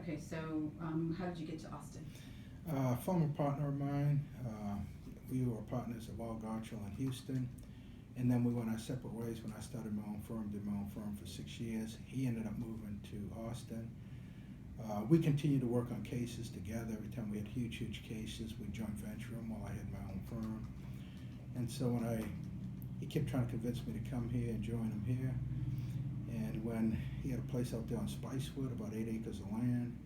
Okay, so how did you get to Austin? Former partner of mine, we were partners at Wall Gartrell in Houston, and then we went our separate ways when I started my own firm, did my own firm for 6 years. He ended up moving to Austin. We continued to work on cases together. Every time we had huge cases, we'd joint venture them while I had my own firm. And so he kept trying to convince me to come here and join him here. And when he had a place out there on Spicewood, about 8 acres of land,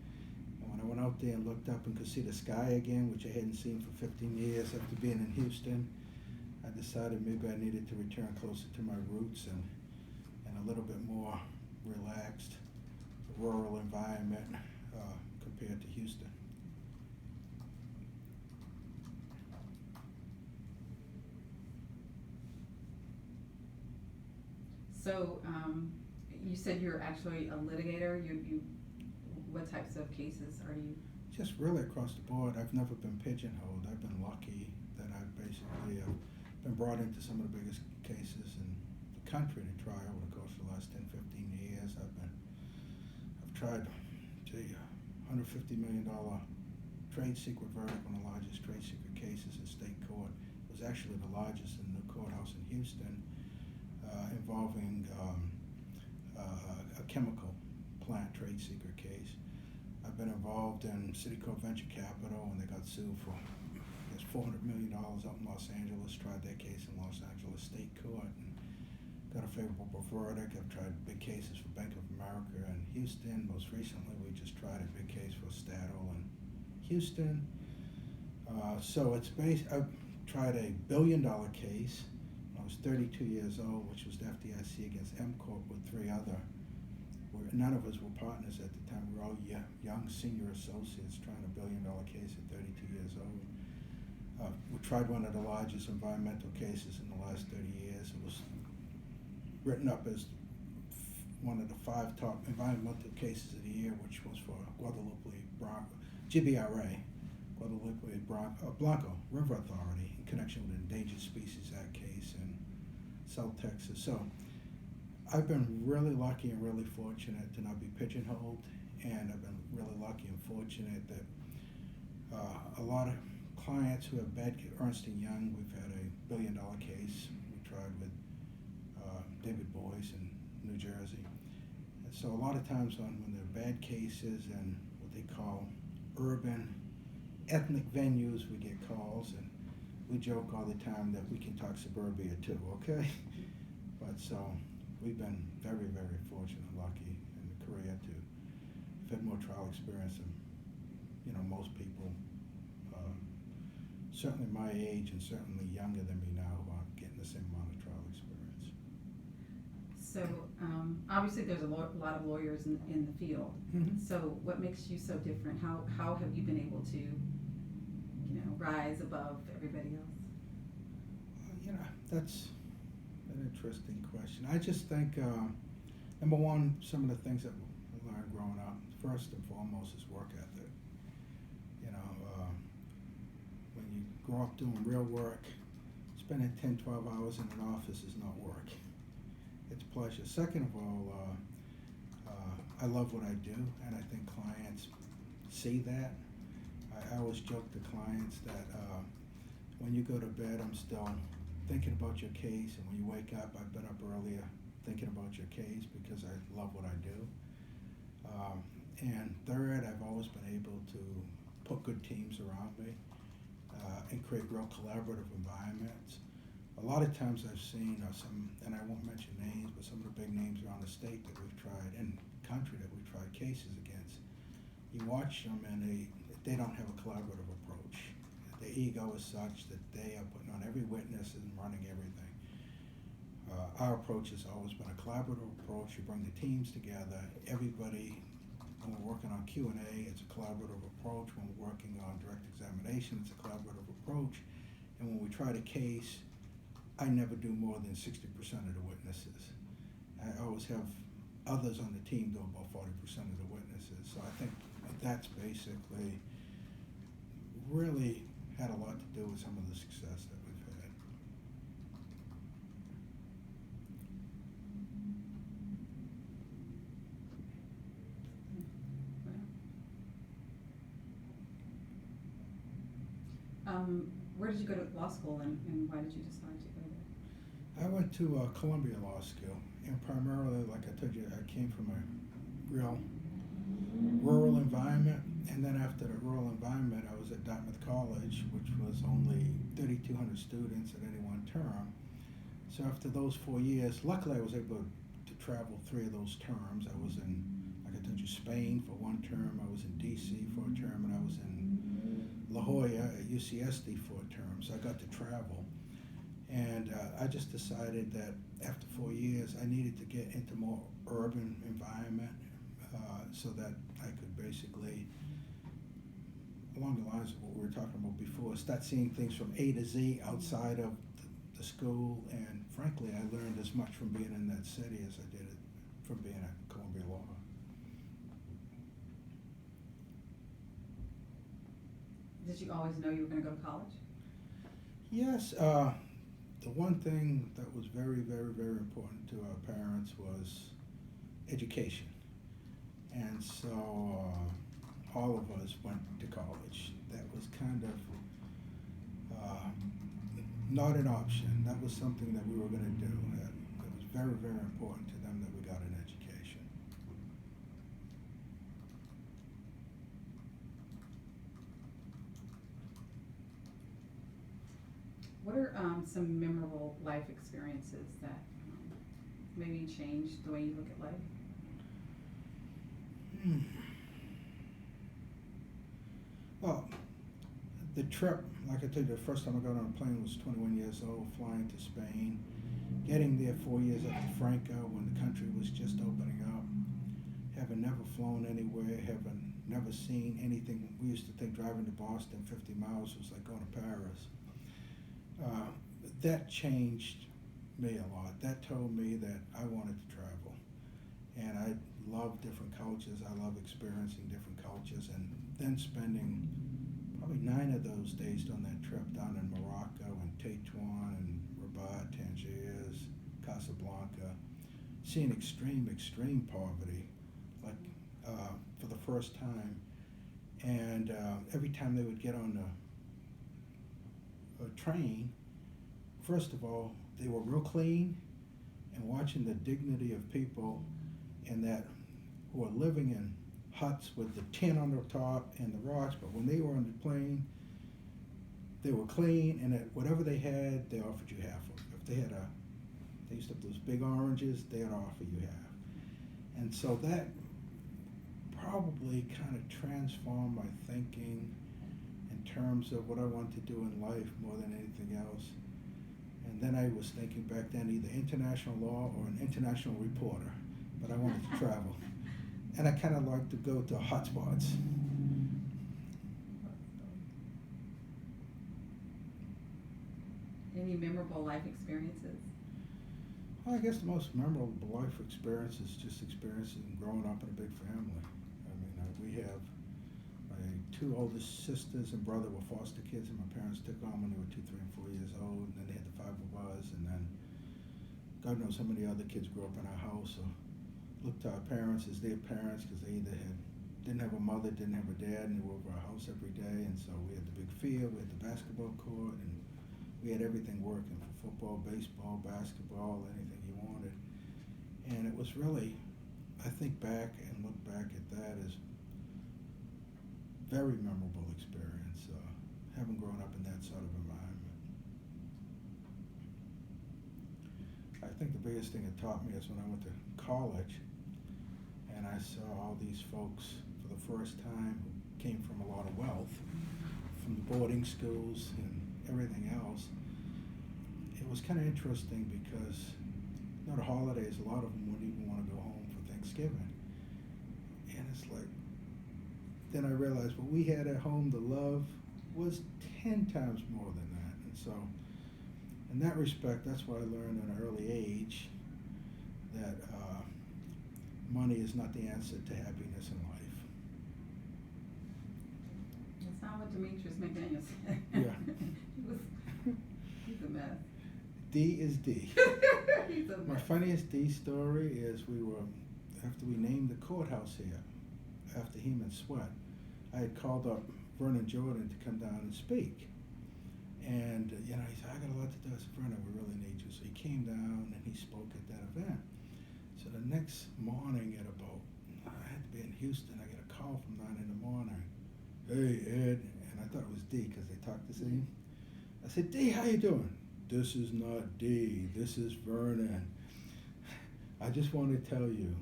and when I went out there and looked up and could see the sky again, which I hadn't seen for 15 years after being in Houston, I decided maybe I needed to return closer to my roots and a little bit more relaxed, rural environment compared to Houston. So you said you're actually a litigator. What types of cases are you? Just really across the board. I've never been pigeonholed. I've been lucky that I've basically been brought into some of the biggest cases in the country to try over the course of the last 10, 15 years. I've tried $150 million trade secret verdict, one of the largest trade secret cases in state court. It was actually the largest in the courthouse in Houston, involving a chemical plant trade secret case. I've been involved in City Court Venture Capital when they got sued for, I guess, $400 million out in Los Angeles. Tried that case in Los Angeles State Court and got a favorable verdict. I've tried big cases for Bank of America in Houston. Most recently, we just tried a big case for Statoil in Houston. So it's I've tried a $1 billion case when I was 32 years old, which was the FDIC against M Corp with 3 other. None of us were partners at the time. We were all young senior associates trying a $1 billion case at 32 years old. We tried one of the largest environmental cases in the last 30 years. It was written up as one of the 5 top environmental cases of the year, which was for GBRA, Guadalupe Blanco River Authority, in connection with the Endangered Species Act case in South Texas. So I've been really lucky and really fortunate to not be pigeonholed, and I've been really lucky and fortunate that a lot of clients who have bad, Ernst & Young, we've had a $1 billion case we tried with David Boyce in New Jersey. And so a lot of times when there are bad cases and what they call urban ethnic venues, we get calls, and we joke all the time that we can talk suburbia too, okay? But so we've been very, very fortunate and lucky in the career to have had more trial experience than most people, certainly my age and certainly younger than me now, who aren't getting the same amount of trial experience. So obviously there's a lot of lawyers in the field. Mm-hmm. So what makes you so different? How have you been able to rise above everybody else? That's an interesting question. I just think, number one, some of the things that I learned growing up, first and foremost, is work ethic. When you grow up doing real work, spending 10, 12 hours in an office is not work. It's pleasure. Second of all, I love what I do, and I think clients see that. I always joke to clients that when you go to bed, I'm still thinking about your case, and when you wake up, I've been up earlier thinking about your case because I love what I do. And third, I've always been able to put good teams around me and create real collaborative environments. A lot of times I've seen some, and I won't mention names, but some of the big names around the state that we've tried, and country that we've tried cases against, you watch them and they don't have a collaborative approach. Their ego is such that they are putting on every witness and running everything. Our approach has always been a collaborative approach. You bring the teams together. Everybody, when we're working on Q&A, it's a collaborative approach. When we're working on direct examination, it's a collaborative approach. And when we try the case, I never do more than 60% of the witnesses. I always have others on the team do about 40% of the witnesses. So I think that's basically really had a lot to do with some of the success that we've had. Where did you go to law school, and why did you decide to go there? I went to Columbia Law School, and primarily, like I told you, I came from a real rural environment, and then after the rural environment, I was at Dartmouth College, which was only 3,200 students at any one term. So after those 4 years, luckily I was able to travel 3 of those terms. I was in, like I told you, Spain for 1 term, I was in DC for a term, and I was in La Jolla at UCSD for a term, so I got to travel. And I just decided that after 4 years, I needed to get into more urban environment so that I could basically, along the lines of what we were talking about before, start seeing things from A to Z outside of the school. And frankly, I learned as much from being in that city as I did from being at Columbia Law. Did you always know you were going to go to college? Yes. The one thing that was very, very, very important to our parents was education. And so all of us went to college. That was kind of not an option. That was something that we were going to do. It was very, very important to them that we got an education. What are some memorable life experiences that maybe changed the way you look at life? Well, the trip, like I told you, the first time I got on a plane was 21 years old, flying to Spain. Getting there 4 years after Franco, when the country was just opening up. Having never flown anywhere, having never seen anything. We used to think driving to Boston 50 miles was like going to Paris. That changed me a lot. That told me that I wanted to travel. And I love different cultures. I love experiencing different cultures. And then spending probably 9 of those days on that trip down in Morocco and Tétouan and Rabat, Tangiers, Casablanca, seeing extreme poverty, like for the first time. And every time they would get on a train, first of all, they were real clean, and watching the dignity of people and that who are living in huts with the tin on the top and the rocks, but when they were on the plane, they were clean, and that whatever they had, they offered you half of it. If they had they used to have those big oranges, they'd offer you half. And so that probably kind of transformed my thinking in terms of what I wanted to do in life more than anything else. And then I was thinking back then either international law or an international reporter, but I wanted to travel. And I kind of like to go to hotspots. Any memorable life experiences? Well, I guess the most memorable life experience is just experiencing growing up in a big family. I mean, we have my 2 oldest sisters and brother were foster kids, and my parents took on when they were 2, 3, and 4 years old. And then they had the 5 of us, and then God knows how many other kids grew up in our house. So looked to our parents as their parents, because they either didn't have a mother, didn't have a dad, and they were over our house every day. And so we had the big field, we had the basketball court, and we had everything working for football, baseball, basketball, anything you wanted. And it was really, I think back and look back at that as very memorable experience, having grown up in that sort of environment. I think the biggest thing it taught me is when I went to college and I saw all these folks for the first time who came from a lot of wealth, from the boarding schools and everything else. It was kind of interesting because, you know, the holidays, a lot of them wouldn't even want to go home for Thanksgiving. And it's like, then I realized what we had at home, the love, was 10 times more than that. And so, in that respect, that's why I learned at an early age that money is not the answer to happiness in life. That's not what Demetrius McDaniel said. Yeah. He's a mess. D is D. He's a My mess. funniest D story is after we named the courthouse here, after Heman Sweat, I had called up Vernon Jordan to come down and speak. And, you know, he said, I got a lot to do. I said, Vernon, we really need you. So he came down and he spoke at that event. So the next morning at about, I had to be in Houston, I get a call from 9 in the morning. Hey, Ed. And I thought it was D because they talked the same. I said, D, how you doing? This is not D. This is Vernon. I just want to tell you,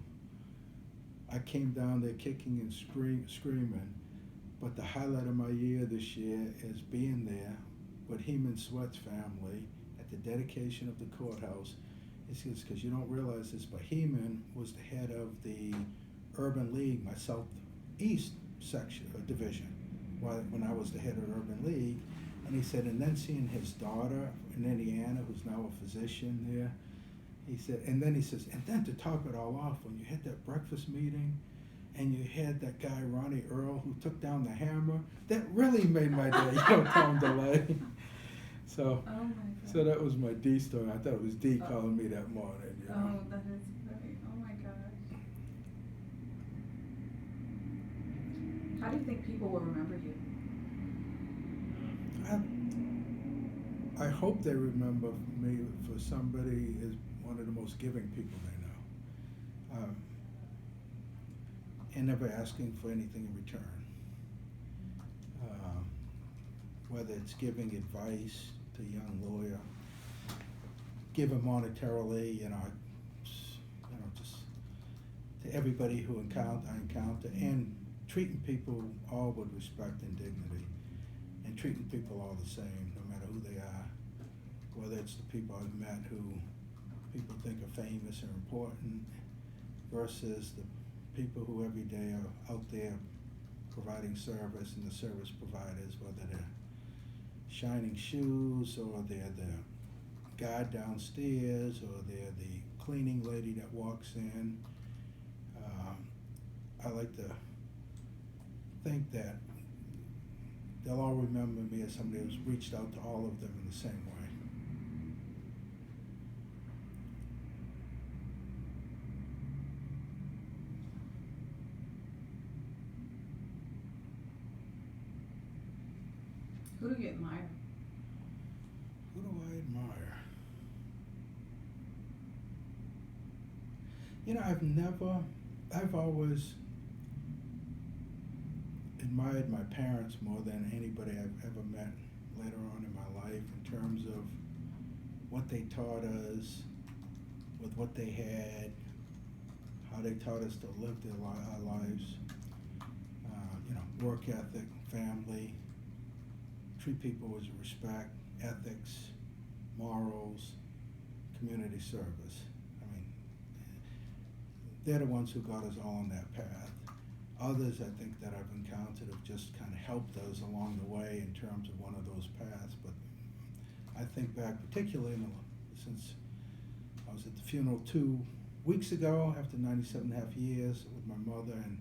I came down there kicking and screaming, but the highlight of my year this year is being there with Heman Sweat's family at the dedication of the courthouse. It's because you don't realize this, but Heman was the head of the Urban League, my Southeast section or division, when I was the head of the Urban League. And he said, and then seeing his daughter in Indiana, who's now a physician there, he said, and then he says, and then to top it all off, when you had that breakfast meeting and you had that guy, Ronnie Earl, who took down the hammer, that really made my day, Tom DeLay. So, Oh my God. so that was my D story. I thought it was D calling me that morning. You know? Oh, that is great. Oh my gosh. How do you think people will remember you? I hope they remember me for somebody as one of the most giving people they know, and never asking for anything in return. Whether it's giving advice to a young lawyer, giving monetarily, just to everybody who I encounter, and treating people all with respect and dignity, and treating people all the same, no matter who they are. Whether it's the people I've met who people think are famous or important, versus the people who every day are out there providing service, and the service providers, whether they're shining shoes, or they're the guard downstairs, or they're the cleaning lady that walks in. I like to think that they'll all remember me as somebody who's reached out to all of them in the same way. Who do you admire? Who do I admire? You know, I've always admired my parents more than anybody I've ever met later on in my life, in terms of what they taught us, with what they had, how they taught us to live our lives, work ethic, family, treat people with respect, ethics, morals, community service. I mean, they're the ones who got us all on that path. Others, I think, that I've encountered have just kind of helped us along the way in terms of one of those paths. But I think back, particularly since I was at the funeral 2 weeks ago, after 97.5 years with my mother, and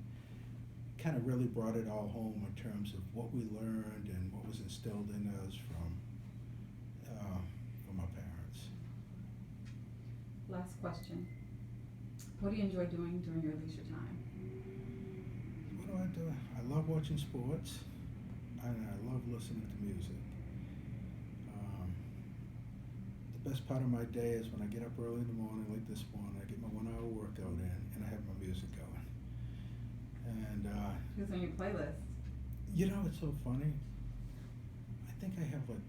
kind of really brought it all home in terms of what we learned and what was instilled in us from our parents. Last question. What do you enjoy doing during your leisure time? What do I do? I love watching sports, and I love listening to music. The best part of my day is when I get up early in the morning, like this morning, I get my 1 hour workout in, and I have my music going. And Who's on your playlist? you know, it's so funny. I think I have like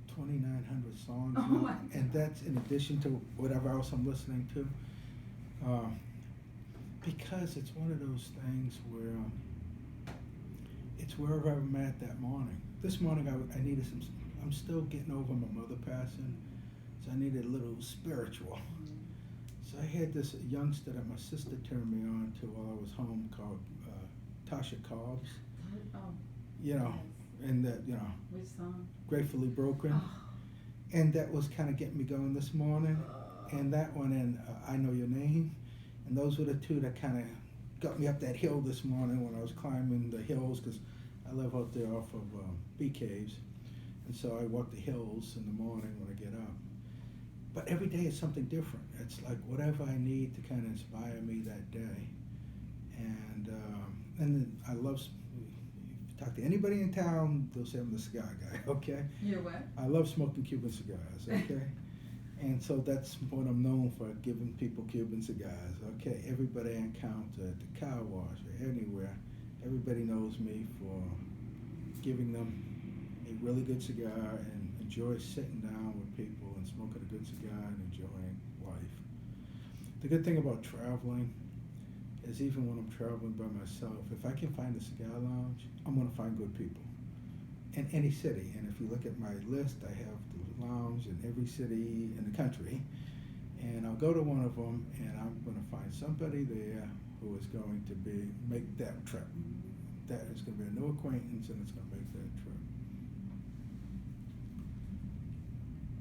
2,900 songs Oh now, my and God. that's in addition to whatever else I'm listening to. Because it's one of those things where it's wherever I'm at that morning. This morning I needed I'm still getting over my mother passing, so I needed a little spiritual. So I had this youngster that my sister turned me on to while I was home, called Tasha Cobbs. Oh, You know, yes. and that, Which song? Gratefully Broken. Oh. And that was kind of getting me going this morning. And that one and I Know Your Name. And those were the two that kind of got me up that hill this morning when I was climbing the hills, because I live out there off of Bee Caves. And so I walk the hills in the morning when I get up. But every day is something different. It's like whatever I need to kind of inspire me that day. And then I love Talk to anybody in town, they'll say I'm the cigar guy, okay? You're what? I love smoking Cuban cigars, okay? And so that's what I'm known for, giving people Cuban cigars, okay? Everybody I encounter at the car wash or anywhere, everybody knows me for giving them a really good cigar and enjoy sitting down with people and smoking a good cigar and enjoying life. The good thing about traveling is even when I'm traveling by myself, if I can find a cigar lounge, I'm gonna find good people in any city. And if you look at my list, I have the lounge in every city in the country, and I'll go to one of them and I'm gonna find somebody there who is going to make that trip. That is gonna be a new acquaintance and it's gonna make that trip.